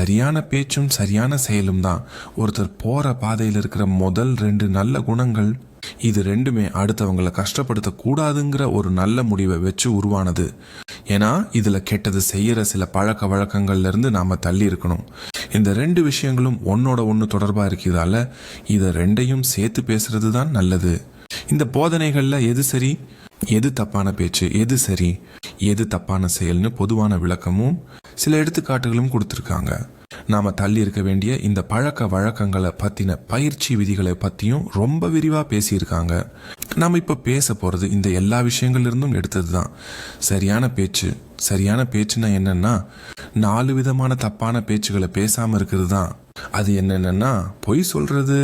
சரியான பேச்சும் சரியான செயலும் தான் ஒருத்தர் போற பாதையில் இருக்கிற முதல் 2 நல்ல குணங்கள். இது ரெண்டுமே அடுத்தவங்களை கஷ்டப்படுத்த கூடாதுங்கிற ஒரு நல்ல முடிவை வச்சு உருவானது. ஏன்னா இதுல கெட்டது செய்யற சில பழக்க வழக்கங்கள்ல இருந்து நாம தள்ளி இருக்கணும். இந்த 2 விஷயங்களும் ஒன்னோட ஒண்ணு தொடர்பா இருக்கிறதால இத ரெண்டையும் சேர்த்து பேசுறது தான் நல்லது. இந்த போதனைகள்ல எது சரி, எது தப்பான பேச்சு, எது சரி, எது தப்பான செயல்னு பொதுவான விளக்கமும் சில எடுத்துக்காட்டுகளும் கொடுத்துருக்காங்க. நாம தள்ளி இருக்க வேண்டிய இந்த பழக்க வழக்கங்களை பத்தின பயிற்சி விதிகளை பத்தியும் ரொம்ப விரிவா பேசியிருக்காங்க. நாம இப்ப பேச போறது இந்த எல்லா விஷயங்கள்ல இருந்தும் எடுத்ததுதான். சரியான பேச்சு. சரியான பேச்சுன்னா என்னன்னா 4 விதமான தப்பான பேச்சுகளை பேசாம இருக்கிறது தான். அது என்னென்னா பொய் சொல்றது,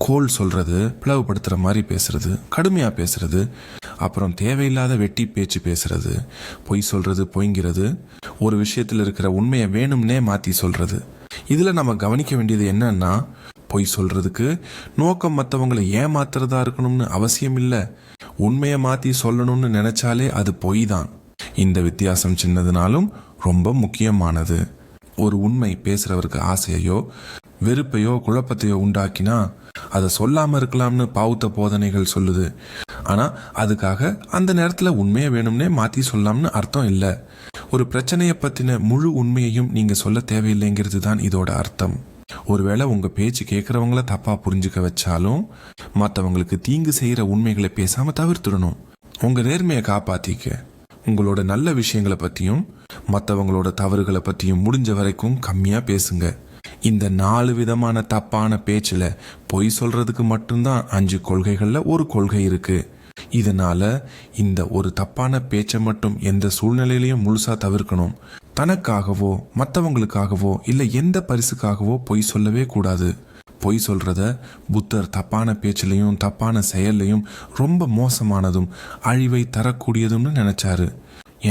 கோல் சொல்றது, பிளவுபடுத்துற மாதிரி பேசுறது, கடுமையா பேசுறது, அப்புறம் தேவையில்லாத வெட்டி பேச்சு பேசுறது, பொய் சொல்றது, பொய்ங்கிறது, ஒரு விஷயத்துல இருக்கிற உண்மையை வேணும்னே மாத்தி சொல்றது. இதுல நம்ம கவனிக்க வேண்டியது என்னன்னா பொய் சொல்றதுக்கு நோக்கம் மற்றவங்களை ஏமாத்துறதா இருக்கணும்னு அவசியம் இல்லை. உண்மையை மாத்தி சொல்லணும்னு நினைச்சாலே அது பொய் தான். இந்த வித்தியாசம் சின்னதுனாலும் ரொம்ப முக்கியமானது. ஒரு உண்மை பேசுறவருக்கு ஆசையோ வெறுப்பையோ குழப்பத்தையோ உண்டாக்கினா அதை சொல்லாம இருக்கலாம்னு பௌத்த போதனைகள் சொல்லுது. ஆனா அதுக்காக அந்த நேரத்துல உண்மையை வேணும்னே மாத்தி சொல்லலாம்னு அர்த்தம் இல்ல. ஒரு பிரச்சனையை பத்தின முழு உண்மையையும் நீங்க சொல்ல தேவையில்லைங்கிறது தான் இதோட அர்த்தம். ஒருவேளை உங்க பேச்சு கேட்கறவங்கள தப்பா புரிஞ்சுக்க வச்சாலும் மற்றவங்களுக்கு தீங்கு செய்யற உண்மைகளை பேசாம தவிர்த்துடணும். உங்க நேர்மையை காப்பாத்திக்க உங்களோட நல்ல விஷயங்களை பத்தியும் மற்றவங்களோட தவறுகளை பத்தியும் முடிஞ்ச வரைக்கும் கம்மியா பேசுங்க. இந்த 4 விதமான தப்பான பேச்சுல பொய் சொல்றதுக்கு மட்டும்தான் 5 கொள்கைகள்ல ஒரு கொள்கை இருக்கு. இதனால இந்த ஒரு தப்பான பேச்சை மட்டும் எந்த சூழ்நிலையிலையும் முழுசா தவிர்க்கணும். தனக்காகவோ மற்றவங்களுக்காகவோ இல்ல எந்த பரிசுக்காகவோ பொய் சொல்லவே கூடாது. பொய் சொல்றத புத்தர் தப்பான பேச்சிலையும் தப்பான செயல்லையும் ரொம்ப மோசமானதும் அழிவை தரக்கூடியதும்னு நினைச்சாரு.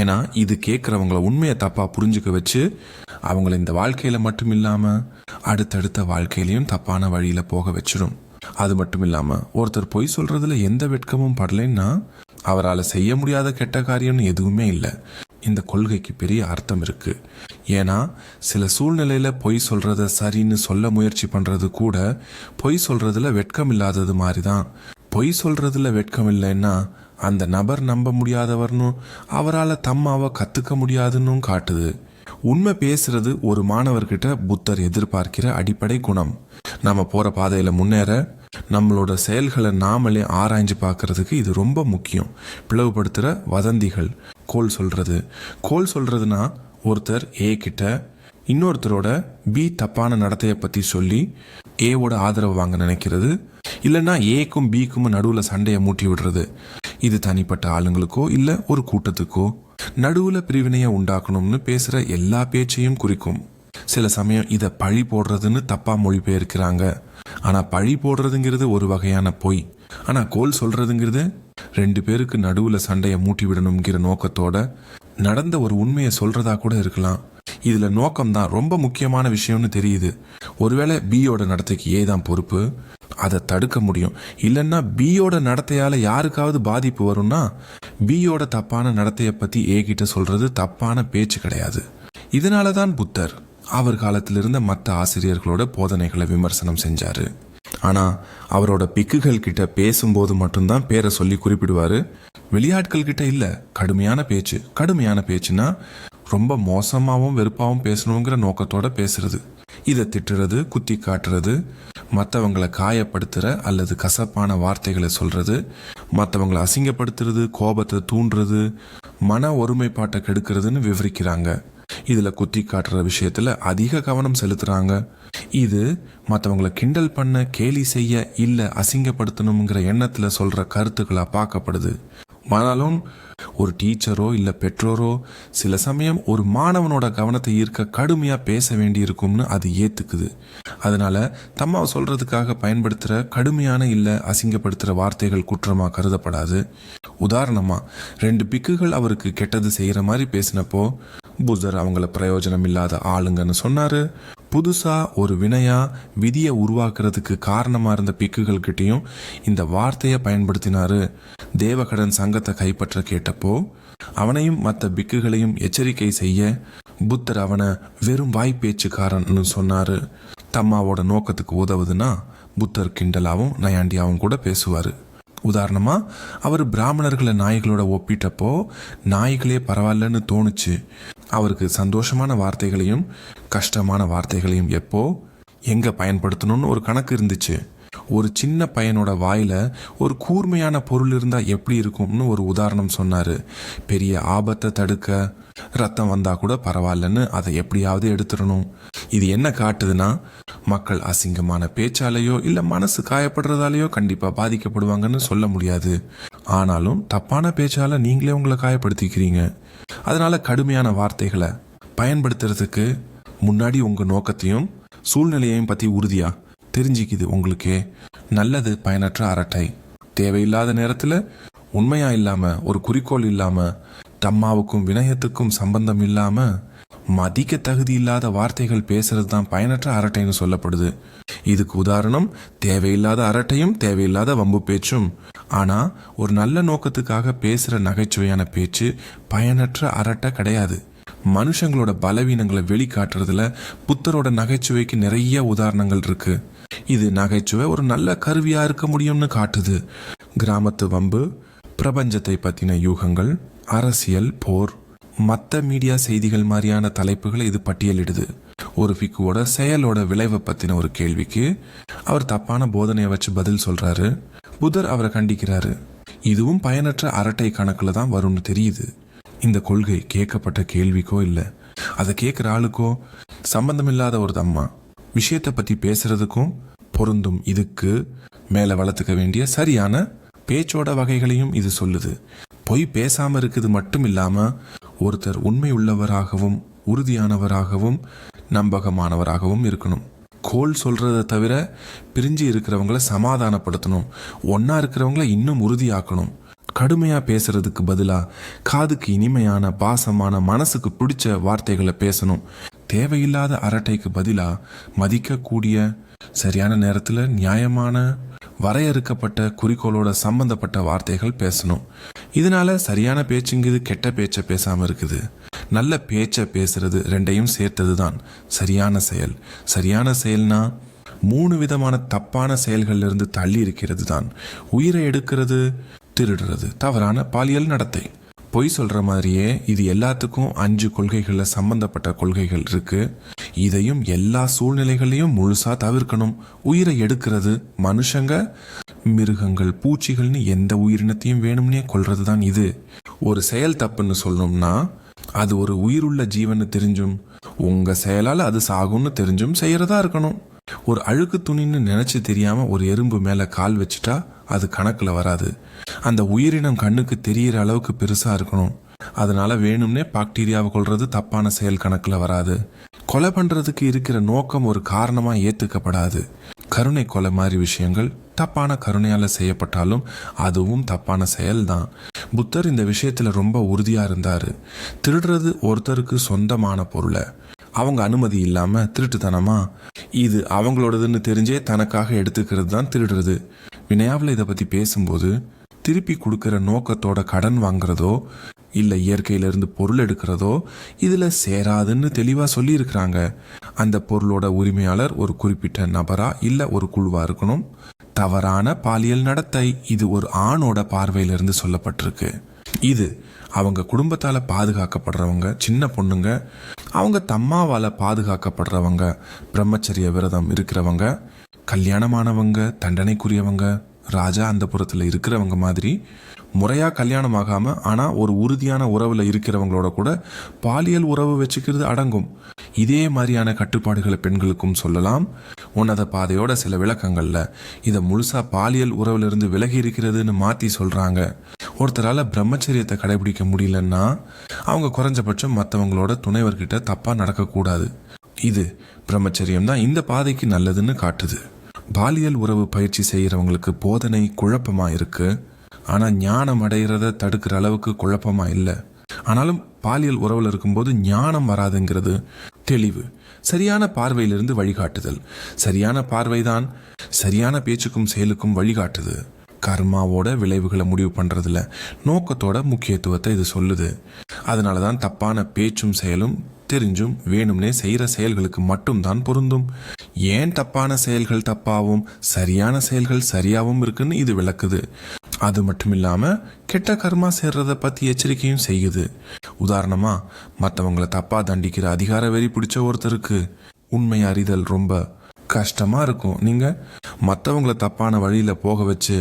ஏன்னா இது கேட்கறவங்கள உண்மையை தப்பா புரிஞ்சுக்க வச்சு அவங்கள இந்த வாழ்க்கையில மட்டும் இல்லாம அடுத்தடுத்த வாழ்க்கையிலையும் தப்பான வழியில போக வச்சிடும். அது மட்டும் இல்லாம ஒருத்தர் பொய் சொல்றதுல எந்த வெட்கமும் படலைன்னா அவரால் செய்ய முடியாத கெட்ட காரியம்னு எதுவுமே இல்லை. இந்த கொள்கைக்கு பெரிய அர்த்தம் இருக்கு. ஏன்னா சில சூழ்நிலையில பொய் சொல்றத சரின்னு சொல்ல முயற்சி பண்றது கூட பொய் சொல்றதுல வெட்கம் இல்லாதது மாதிரிதான். பொய் சொல்றதுல வெட்கம் இல்லைன்னா அந்த நபர் நம்ப முடியாதவர்னு அவரால் தம்மாவை கத்துக்க முடியாதுன்னு காட்டுது. உண்மை பேசுறது ஒரு மாணவர்கிட்ட புத்தர் எதிர்பார்க்கிற அடிப்படை குணம். நாம போற பாதையில முன்னேற நம்மளோட செயல்களை நாமளே ஆராய்ஞ்சு பார்க்கறதுக்கு இது ரொம்ப முக்கியம். பிளவுபடுத்துற வதந்திகள், கோல் சொல்றதுன்னா ஒருத்தர் ஏ கிட்ட இன்னொருத்தரோட பி தப்பான நடத்தைய பத்தி சொல்லி ஏவோட ஆதரவு வாங்க நினைக்கிறது, இல்லைன்னா ஏக்கும் பிக்கும் நடுவுல சண்டையை மூட்டி விடுறது. இது தனிப்பட்ட ஆளுங்களுக்கோ இல்ல ஒரு கூட்டத்துக்கோ நடுவுல பிரிவினையை உண்டாக்கணும்னு பேசுற எல்லா பேச்சையும் குறிக்கும். சில சமயம் இத பழி போடுறதுன்னு தப்பா மொழிபெயர்க்கிறாங்க. ஆனா பழி போடுறதுங்கிறது ஒரு வகையான பொய். ஆனா கோல் சொல்றதுங்கிறது 2 பேருக்கு நடுவுல சண்டையை மூட்டி விடணுங்கிற நோக்கத்தோட நடந்த ஒரு உண்மையை சொல்றதா கூட இருக்கலாம். இதுல நோக்கம் தான் ரொம்ப முக்கியமான விஷயம்னு தெரியுது. ஒருவேளை பியோட நடத்தைக்கு ஏ தான் பொறுப்பு, அதை தடுக்க முடியும். இல்லைன்னா பியோட நடத்தையால யாருக்காவது பாதிப்பு வரும்னா பியோட தப்பான நடத்தைய பத்தி ஏ கிட்ட சொல்றது தப்பான பேச்சு கிடையாது. இதனாலதான் புத்தர் அவர் காலத்தில் இருந்த மற்ற ஆசிரியர்களோட போதனைகளை விமர்சனம் செஞ்சாரு. ஆனா அவரோட பிக்குகள் கிட்ட பேசும்போது மட்டும்தான் பேரை சொல்லி குறிப்பிடுவாரு. வெளியாட்கள் கிட்ட இல்ல. கடுமையான பேச்சுன்னா ரொம்ப மோசமாவும் வெறுப்பாவும் பேசணுங்கிற நோக்கத்தோட பேசுறது. இதை திட்டுறது, குத்தி காட்டுறது, மற்றவங்களை காயப்படுத்துற அல்லது கசப்பான வார்த்தைகளை சொல்றது, மற்றவங்களை அசிங்கப்படுத்துறது, கோபத்தை தூண்டுறது, மன ஒருமைப்பாட்டை கெடுக்கிறதுன்னு விவரிக்கிறாங்க. இதுல குத்தி காட்டுற விஷயத்துல அதிக கவனம் செலுத்துறாங்க. இது மற்றவங்களை கிண்டல் பண்ண, கேலி செய்ய இல்ல அசிங்கப்படுத்தணுங்கிற எண்ணத்துல சொல்ற கருத்துக்களா பார்க்கப்படுது. ஆனாலும் ஒரு டீச்சரோ இல்ல பெற்றோரோ சில சமயம் ஒரு மாணவனோட கவனத்தை ஈர்க்க கடுமையா பேச வேண்டி இருக்கும்னு அது ஏத்துக்குது. அதனால தம்மாவை சொல்றதுக்காக பயன்படுத்துற கடுமையான இல்ல அசிங்கப்படுத்துற வார்த்தைகள் குற்றமா கருதப்படாது. உதாரணமா 2 பிக்குகள் அவருக்கு கெட்டது செய்யற மாதிரி பேசினப்போ புத்தர் அவங்கள பிரயோஜனம் இல்லாத ஆளுங்கன்னு சொன்னாரு. புதுசா ஒரு விதியை உருவாக்குறதுக்கு காரணமா இருந்த பிக்குகள் கிட்டையும் இந்த வார்த்தையை பயன்படுத்தினாரு. தேவகடன் சங்கத்தை கைப்பற்ற கேட்டப்போ அவனையும் மற்ற பிக்குகளையும் எச்சரிக்கை செய்ய புத்தர் அவனை வெறும் வாய்ப்பேச்சுக்காரன்னு சொன்னாரு. தம்மாவோட நோக்கத்துக்கு உதவுதுன்னா புத்தர் கிண்டலாவும் நயாண்டியாவும் கூட பேசுவாரு. உதாரணமா, அவர் பிராமணர்களை நாய்களோட ஒப்பிட்டப்போ நாய்களே பரவாயில்லன்னு தோணுச்சு. அவருக்கு சந்தோஷமான வார்த்தைகளையும் கஷ்டமான வார்த்தைகளையும் எப்போ எங்க பயன்படுத்தணும்னு ஒரு கணக்கு இருந்துச்சு. ஒரு சின்ன பையனோட வாயில ஒரு கூர்மையான பொருள் இருந்தா எப்படி இருக்கும்னு ஒரு உதாரணம் சொன்னாரு. பெரிய ஆபத்தை தடுக்க ரத்தம் வந்தா கூட பரவாயில்லன்னு அதை எப்படியாவது எடுத்துடணும். இது என்ன காட்டுதுன்னா, மக்கள் அசிங்கமான பேச்சாலேயோ இல்ல மனசு காயப்படுறதாலேயோ கண்டிப்பா பாதிக்கப்படுவாங்கன்னு சொல்ல முடியாது. ஆனாலும் தப்பான பேச்சால நீங்களே உங்களை காயப்படுத்திக்கிறீங்க. அதனால கடுமையான வார்த்தைகளை பயன்படுத்துறதுக்கு முன்னாடி உங்க நோக்கத்தையும் சூழ்நிலையையும் பத்தி உறுதியா தெரிஞ்சுக்குது உங்களுக்கே. நல்லது பயனற்ற அரட்டை. தேவையில்லாத நேரத்துல உண்மையா இல்லாம, ஒரு குறிக்கோள் இல்லாம, தம்மாவுக்கும் வினயத்துக்கும் சம்பந்தம் இல்லாம மதிக்க தகுதி இல்லாத வார்த்தைகள் பேசுறது தான் பயனற்ற அரட்டைன்னு சொல்லப்படுது. இதுக்கு உதாரணம் தேவையில்லாத அரட்டையும் தேவையில்லாத வம்பு பேச்சும். ஆனா ஒரு நல்ல நோக்கத்துக்காக பேசுற நகைச்சுவையான பேச்சு பயனற்ற அரட்டை கிடையாது. மனுஷங்களோட பலவீனங்களை வெளிக்காட்டுறதுல புத்தரோட நகைச்சுவைக்கு நிறைய உதாரணங்கள் இருக்கு. இது நகைச்சுவை ஒரு நல்ல கருவியா இருக்க முடியும்னு காட்டுது. கிராமத்து வம்பு, பிரபஞ்சத்தை பத்தின யூகங்கள், அரசியல், போர், மற்ற மீடியா செய்திகள் மாதிரியான தலைப்புகளை இது பட்டியலிடுது. ஒரு பிக்குவோட செயலோட விளைவை பத்தின ஒரு கேள்விக்கு அவர் தப்பான போதனையை வச்சு பதில் சொல்றாரு. புத்தர் அவரை கண்டிக்கிறாரு. இதுவும் பயனற்ற அரட்டை கணக்குல தான் வரும்னு தெரியுது. இந்த கொள்கை கேட்கப்பட்ட கேள்விக்கோ இல்லை அதை கேட்குற ஆளுக்கோ சம்பந்தமில்லாத ஒரு அம்மா விஷயத்தை பற்றி பேசுறதுக்கும் பொருந்தும். இதுக்கு மேலே வளர்த்துக்க வேண்டிய சரியான பேச்சோட வகைகளையும் இது சொல்லுது. பொய் பேசாம இருக்குது மட்டும் இல்லாம ஒருத்தர் உண்மை உள்ளவராகவும் உறுதியானவராகவும் நம்பகமானவராகவும் இருக்கணும். கோல் சொல்றதை தவிர பிரிஞ்சு இருக்கிறவங்களை சமாதானப்படுத்தணும். ஒன்னா இருக்கிறவங்கள இன்னும் உறுதியாக்கணும். கடுமையா பேசுறதுக்கு பதிலா காதுக்கு இனிமையான, பாசமான, மனசுக்கு பிடிச்ச வார்த்தைகளை பேசணும். தேவையில்லாத அரட்டைக்கு பதிலா மதிக்கக்கூடிய, சரியான நேரத்துல நியாயமான, வரையறுக்கப்பட்ட குறிக்கோளோட சம்பந்தப்பட்ட வார்த்தைகள் பேசணும். இதனால சரியான பேச்சுங்குது கெட்ட பேச்சை பேசாம இருக்குது. நல்ல பேச்சை பேசுறது ரெண்டையும் சேர்த்தது தான் சரியான செயல். சரியான செயல்னா 3 விதமான தப்பான செயல்கள்ல இருந்து தள்ளி இருக்கிறது தான். உயிரை எடுக்கிறது, திருடுறது, தவறான பாலியல் நடத்தை. பொய் சொல்ற மாதிரியே இது எல்லாத்துக்கும் 5 கொள்கைகள்ல சம்பந்தப்பட்ட கொள்கைகள் இருக்கு. இதையும் எல்லா சூழ்நிலைகளையும் முழுசா தவிர்க்கணும். உயிரை எடுக்கிறது, மனுஷங்க, மிருகங்கள், பூச்சிகள்னு எந்த உயிரினத்தையும் வேணும்னே கொல்றது தான் இது. ஒரு செயல் தப்புன்னு சொல்லணும்னா அது ஒரு உயிருள்ள ஜீவன்னு தெரிஞ்சும் உங்க செயலால அது சாகும்னு தெரிஞ்சும் செய்யறதா இருக்கணும். ஒரு அழுக்கு துணின்னு நினைச்சு தெரியாம ஒரு எறும்பு மேல கால் வச்சுட்டா அது கணக்குல வராது. அந்த உயிரினம் கண்ணுக்கு தெரியற அளவுக்கு பெருசா இருக்கணும். அதனால வேணும்னே பாக்டீரியாவை கொல்றது தப்பான செயல் கணக்குல வராது. கொலை பண்றதுக்கு இருக்கிற நோக்கம் ஒரு காரணமா ஏத்துக்கப்படாது. கருணை கொலை மாதிரி விஷயங்கள் தப்பான கருணையால செய்யப்பட்டாலும் அதுவும் தப்பான செயல் தான். புத்தர் இந்த விஷயத்துல ரொம்ப உறுதியா இருந்தாரு. திருடுறது ஒருத்தருக்கு சொந்தமான பொருளை அவங்க அனுமதி இல்லாம திருட்டுத்தனமா இது அவங்களோடதுன்னு தெரிஞ்சே தனக்காக எடுத்துக்கிறது தான் திருடுறது. வினயாவில் இதை பத்தி பேசும்போது திருப்பி கொடுக்கிற நோக்கத்தோட கடன் வாங்குறதோ இல்ல இயற்கையிலிருந்து பொருள் எடுக்கிறதோ இதுல சேராதுன்னு தெளிவா சொல்லி இருக்கிறாங்க. அந்த பொருளோட உரிமையாளர் ஒரு குறிப்பிட்ட நபரா இல்ல ஒரு குழுவா இருக்கணும். தவறான பாலியல் நடத்தை இது ஒரு ஆணோட பார்வையிலிருந்து சொல்லப்பட்டிருக்கு. இது அவங்க குடும்பத்தால பாதுகாக்கப்படுறவங்க, சின்ன பொண்ணுங்க, அவங்க தம்மாவால பாதுகாக்கப்படுறவங்க, பிரம்மச்சரிய விரதம் இருக்கிறவங்க, கல்யாணமானவங்க, தண்டனைக்குரியவங்க, ராஜா அந்த புறத்துல இருக்கிறவங்க மாதிரி முறையா கல்யாணம் ஆகாம ஆனா ஒரு உறுதியான உறவுல இருக்கிறவங்களோட கூட பாலியல் உறவு வச்சுக்கிறது அடங்கும். இதே மாதிரியான கட்டுப்பாடுகளை பெண்களுக்கும் சொல்லலாம். உன்னத பாதையோட சில விளக்கங்கள்ல இதை முழுசா பாலியல் உறவுல இருந்து விலகி இருக்கிறதுன்னு மாத்தி சொல்றாங்க. ஒருத்தரால பிரம்மச்சரியத்தை கடைபிடிக்க முடியலன்னா அவங்க குறைஞ்சபட்சம் மற்றவங்களோட துணைவர்கிட்ட தப்பா நடக்கக்கூடாது. இது பிரம்மச்சரியம் தான் இந்த பாதைக்கு நல்லதுன்னு காட்டுது. பாலியல் உறவு பயிற்சி செய்யறவங்களுக்கு போதனை குழப்பமா இருக்கு. ஆனா ஞானம் அடைகிறத தடுக்கிற அளவுக்கு குழப்பமா இல்லை. ஆனாலும் பாலியல் உறவுல இருக்கும்போது ஞானம் வராதுங்கிறது தெளிவு. சரியான பார்வையிலிருந்து வழிகாட்டுதல். சரியான பார்வைதான் சரியான பேச்சுக்கும் செயலுக்கும் வழிகாட்டுது. கர்மாவோட விளைவுகளை முடிவு பண்றதுல நோக்கத்தோட முக்கியத்துவத்தை இது சொல்லுது. அதனாலதான் தப்பான பேச்சும் செயலும் தெரிஞ்சும் வேணும்னே செய்யற செயல்களுக்கு மட்டும்தான் பொருந்தும். ஏன் தப்பான செயல்கள் தப்பாவும் சரியான செயல்கள் சரியாவும் இருக்குன்னு இது விளக்குது. அது மட்டும் இல்லாம கெட்ட கர்மா சேர்றத பத்தி எச்சரிக்கையும் செய்யுது. உதாரணமா, மற்றவங்களை தப்பா தண்டிக்கிற அதிகார வெறி பிடிச்ச ஒருத்தருக்கு உண்மை அறிதல் ரொம்ப கஷ்டமா இருக்கும். நீங்க மற்றவங்களை தப்பான வழியில போக வச்சு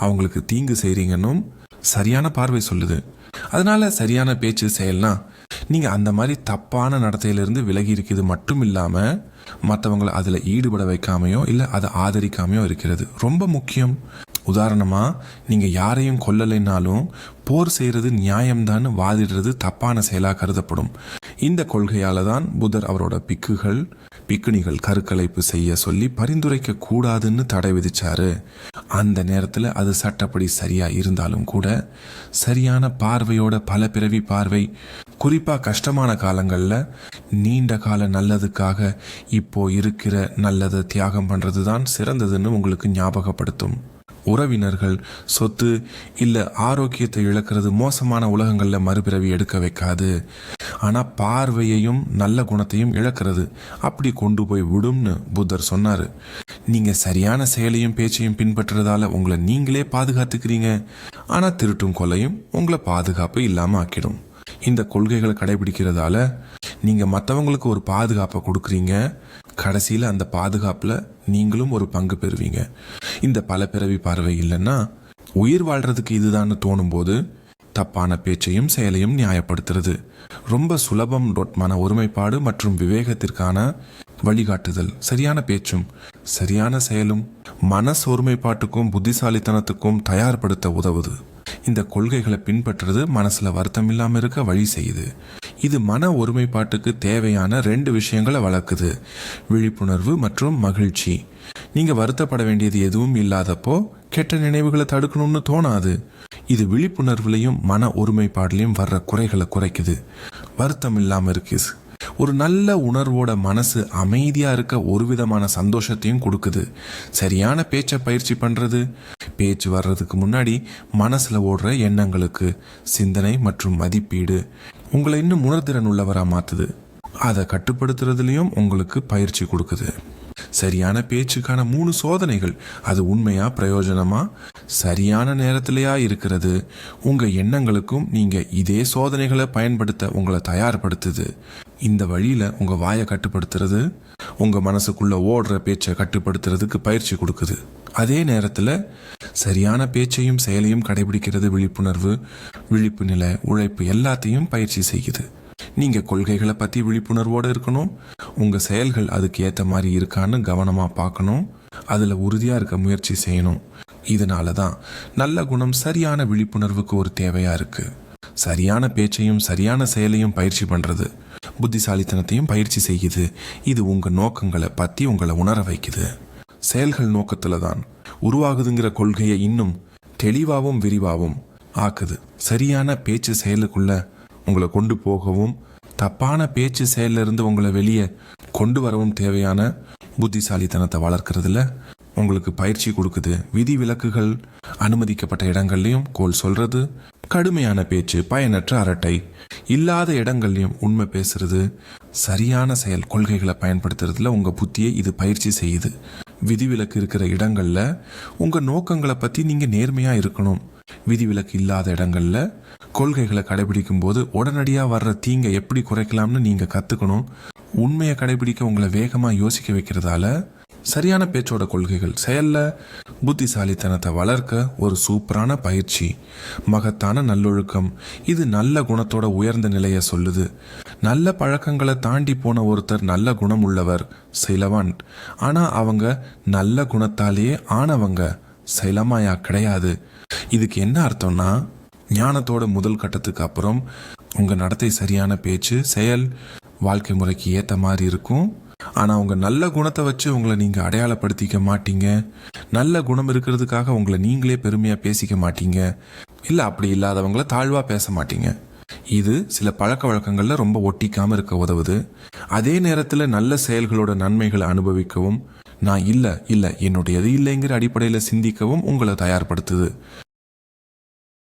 அவங்களுக்கு தீங்கு செய்றீங்கன்னும் சரியான பார்வை சொல்லுது. அதனால சரியான பேச்சு செயல்னா நீங்க அந்த மாதிரி தப்பான நடத்தையிலிருந்து விலகி இருக்கிறது மட்டும் இல்லாம மற்றவங்களை அதுல ஈடுபட வைக்காமையோ இல்ல அதை ஆதரிக்காமையோ இருக்கிறது ரொம்ப முக்கியம். உதாரணமா, நீங்க யாரையும் கொல்லலைனாலும் போர் செய்யறது நியாயம்தான் வாதிடுறது தப்பான செயலா கருதப்படும். இந்த கொள்கையால தான் புத்தர் அவரோட பிக்குணிகள் கருக்கலைப்பு செய்ய சொல்லி பரிந்துரைக்க கூடாதுன்னு தடை விதிச்சாரு. அந்த நேரத்துல அது சட்டப்படி சரியா இருந்தாலும் கூட சரியான பார்வையோட பல பிறவி பார்வை, குறிப்பா கஷ்டமான காலங்கள்ல நீண்ட கால நல்லதுக்காக இப்போ இருக்கிற நல்லதை தியாகம் பண்றதுதான் சிறந்ததுன்னு உங்களுக்கு ஞாபகப்படுத்தும். உறவினர்கள், சொத்து இல்ல ஆரோக்கியத்தை இழக்கிறது மோசமான உலகங்கள்ல மறுபிறவி எடுக்க வைக்காது. ஆனா பார்வையையும் நல்ல குணத்தையும் இழக்கிறது அப்படி கொண்டு போய் விடும்னு புத்தர் சொன்னாரு. நீங்க சரியான செயலையும் பேச்சையும் பின்பற்றுறதால உங்களை நீங்களே பாதுகாத்துக்கிறீங்க. ஆனா திருட்டும் கொலையும் உங்களை பாதுகாப்பு இல்லாம ஆக்கிடும். இந்த கொள்கைகளை கடைபிடிக்கிறதால நீங்க மற்றவங்களுக்கு ஒரு பாதுகாப்பை கொடுக்குறீங்க. கடைசியில அந்த பாதுகாப்புல நீங்களும் ஒரு பங்கு பெறுவீங்க. இந்த பல பிறவி பார்வை இல்லைன்னா உயிர் வாழ்றதுக்கு இதுதான் தோணும் போது தப்பான பேச்சையும் செயலையும் நியாயப்படுத்துறது ரொம்ப சுலபம். மன ஒருமைப்பாடு மற்றும் விவேகத்திற்கான வழிகாட்டுதல். சரியான பேச்சும் சரியான செயலும் மனசு ஒருமைப்பாட்டுக்கும் புத்திசாலித்தனத்துக்கும் தயார்படுத்த உதவுது. இந்த கொள்கைகளை பின்பற்றுறது மனசுல வருத்தம் இல்லாம இருக்க வழி செய்யுது. இது மன ஒருமைப்பாட்டுக்கு தேவையான 2 விஷயங்களை வளர்க்குது: விழிப்புணர்வு மற்றும் மகிழ்ச்சி. நீங்க வருத்தப்பட வேண்டியது எதுவும் இல்லாதப்போ கெட்ட நினைவுகளை தடுக்கணும்னு தோணாது. இது விழிப்புணர்வுலையும் மன ஒருமைப்பாடுலையும் வர்ற குறைகளை குறைக்குது. வருத்தம் இல்லாம இருக்கு. ஒரு நல்ல உணர்வோட மனசு அமைதியா இருக்க ஒரு விதமான சந்தோஷத்தையும் கொடுக்குது. சரியான பேச்சை பயிற்சி பண்றது பேச்சு வர்றதுக்கு முன்னாடி மனசுல ஓடுற எண்ணங்களுக்கு சிந்தனை மற்றும் மதிப்பீடு உங்களை இன்னும் உணர்திறன் உள்ளவரா மாத்துது. அதை கட்டுப்படுத்துறதுலயும் உங்களுக்கு பயிற்சி கொடுக்குது. சரியான பேச்சுக்கான 3 சோதனைகள். அது உண்மையா பிரயோஜனமா சரியான நேரத்திலேயா இருக்கிறது. உங்க எண்ணங்களுக்கும் நீங்க இதே சோதனைகளை பயன்படுத்த உங்களை தயார்படுத்துது. இந்த வழியில உங்க வாயை கட்டுப்படுத்துறது உங்க மனசுக்குள்ள ஓடுற பேச்சை கட்டுப்படுத்துறதுக்கு பயிற்சி கொடுக்குது. அதே நேரத்துல சரியான பேச்சையும் செயலையும் கடைபிடிக்கிறது விழிப்புணர்வு, விழிப்பு நிலை, உழைப்பு எல்லாத்தையும் பயிற்சி செய்யுது. நீங்க கொள்கைகளை பத்தி விழிப்புணர்வோட இருக்கணும். உங்க செயல்கள் அதுக்கு ஏத்த மாதிரி இருக்கான்னு கவனமா பார்க்கணும். அதுல உறுதியா இருக்க முயற்சி செய்யணும். இதனாலதான் நல்ல குணம் சரியான விழிப்புணர்வுக்கு ஒரு தேவையா இருக்கு. சரியான பேச்சையும் சரியான செயலையும் பயிற்சி பண்றது புத்திசாலித்தனத்தையும் பயிற்சி செய்யுது. இது உங்க நோக்கங்களை பத்தி உங்களை உணர வைக்குது. செயல்கள் நோக்கத்துல தான் உருவாகுதுங்கிற கொள்கையை இன்னும் தெளிவாகவும் விரிவாகவும் ஆக்குது. சரியான பேச்சு செயலுக்குள்ள உங்களை கொண்டு போகவும் தப்பான பேச்சு செயல்ல இருந்து உங்களை வெளியே கொண்டு வரவும் தேவையான புத்திசாலித்தனத்தை வளர்க்கறதுல உங்களுக்கு பயிற்சி கொடுக்குது. விதி விலக்குகள் அனுமதிக்கப்பட்ட இடங்கள்லயும் கோல் சொல்றது, கடுமையான பேச்சு, பயனற்ற அரட்டை இல்லாத இடங்கள்லயும் உண்மை பேசுறது, சரியான செயல் கொள்கைகளை பயன்படுத்துறதுல உங்க புத்தியை இது பயிற்சி செய்யுது. விதிவிலக்கு இருக்கிற இடங்கள்ல உங்க நோக்கங்களை பத்தி நீங்க நேர்மையா இருக்கணும். விதிவிலக்கு இல்லாத இடங்கள்ல கொள்கைகளை கடைபிடிக்கும் போது உடனடியா வர்ற தீங்கை எப்படி குறைக்கலாம்னு நீங்க கத்துக்கணும். உண்மையை கடைபிடிக்க உங்களை வேகமா யோசிக்க வைக்கிறதால சரியான பேச்சோட கொள்கைகள் செயல்ல புத்திசாலித்தனத்தை வளர்க்க ஒரு சூப்பரான பயிற்சி. மகத்தான நல்லொழுக்கம். இது நல்ல குணத்தோட உயர்ந்த நிலையை சொல்லுது. நல்ல பழக்கங்களை தாண்டி போன ஒருத்தர் நல்ல குணம் உள்ளவர், சைலவான். ஆனா அவங்க நல்ல குணத்தாலேயே ஆனவங்க, சைலமாயா கிடையாது. இதுக்கு என்ன அர்த்தம்னா, ஞானத்தோட முதல் கட்டத்துக்கு அப்புறம் உங்க நடத்தை சரியான பேச்சு செயல் வாழ்க்கை முறைக்கு ஏத்த மாதிரி இருக்கும். ஆனா உங்க நல்ல குணத்தை வச்சு உங்களை நீங்க அடையாளப்படுத்திக்க மாட்டீங்க. நல்ல குணம் இருக்கிறதுக்காக உங்களை நீங்களே பெருமையா பேசிக்க மாட்டீங்க. இல்ல அப்படி இல்லாதவங்கள தாழ்வா பேச மாட்டீங்க. இது சில பழக்க வழக்கங்கள்ல ரொம்ப ஒட்டிக்காம இருக்க உதவுது. அதே நேரத்துல நல்ல செயல்களோட நன்மைகளை அனுபவிக்கவும், நான் இல்ல என்னுடையது இல்லைங்கிற அடிப்படையில சிந்திக்கவும் உங்களை தயார்படுத்துது.